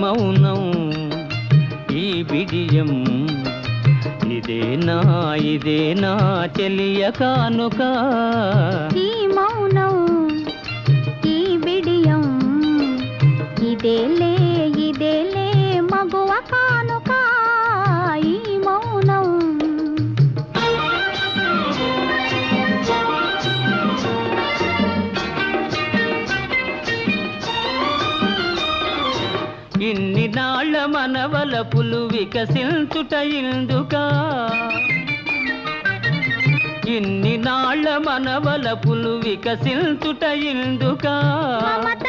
మౌనం ఈ బిడియం ఇదేనా చెలియ కానుక ఈ మౌనం ఈ బిడియం ఇదేలే మగువ కానుక ఈ మౌనం ఇన్ని నాళ్ళ మనవలపులు వికసించుట ఇందుకా ఇన్ని నాళ్ళ మనవలపులు వికసించుట ఇందుకా మమత